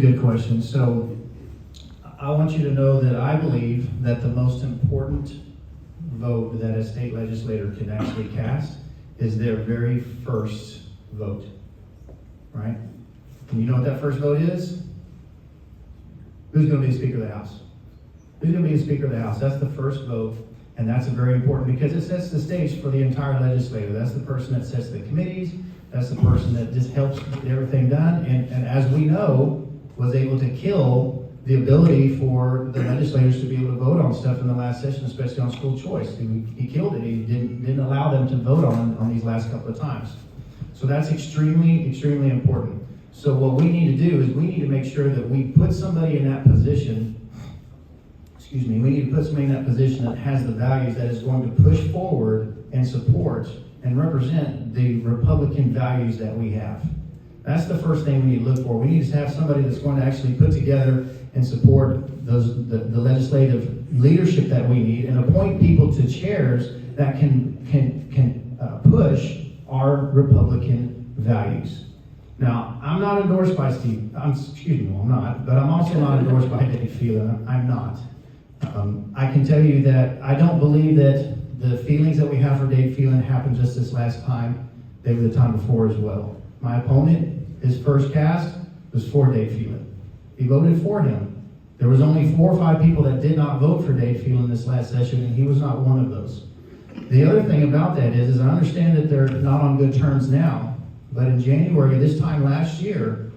good question. So I want you to know that I believe that the most important vote that a state legislator can actually cast is their very first vote, right? And you know what that first vote is? Who's going to be the Speaker of the House? Who's going to be the Speaker of the House? That's the first vote, and that's very important because it sets the stage for the entire legislature. That's the person that sets the committees. That's the person that just helps get everything done, and as we know, was able to kill the ability for the legislators to be able to vote on stuff in the last session, especially on school choice. He killed it. He didn't allow them to vote on these last couple of times. So that's extremely, extremely important. So what we need to do is we need to make sure that we put somebody in that position, we need to put somebody in that position that has the values that is going to push forward and support and represent the Republican values that we have. That's the first thing we need to look for. We need to have somebody that's going to actually put together and support the legislative leadership that we need and appoint people to chairs that can push our Republican values. Now, I'm not endorsed by Steve, I'm not, but I'm also not endorsed by Dade Phelan. I'm not. I can tell you that I don't believe that the feelings that we have for Dade Phelan happened just this last time. They were the time before as well. My opponent, his first cast, was for Dade Phelan. He voted for him. There was only 4 or 5 people that did not vote for Dade Phelan this last session, and he was not one of those. The other thing about that is I understand that they're not on good terms now, but in January, this time last year,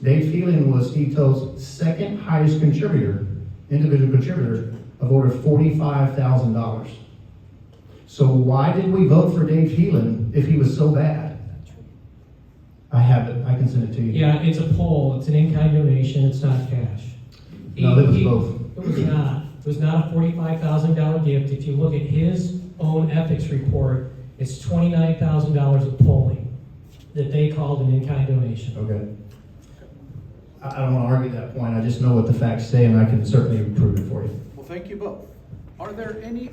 Dade Phelan was Steve Toe's second highest contributor, individual contributor, of over $45,000. So why did we vote for Dade Phelan if he was so bad? I have it. I can send it to you. Yeah, it's a poll. It's an in-kind donation. It's not cash. No, it was both. It was not. It was not a $45,000 gift. If you look at his own ethics report, it's $29,000 of polling that they called an in-kind donation. Okay. I don't want to argue that point. I just know what the facts say, and I can certainly prove it for you. Well, thank you both. Are there any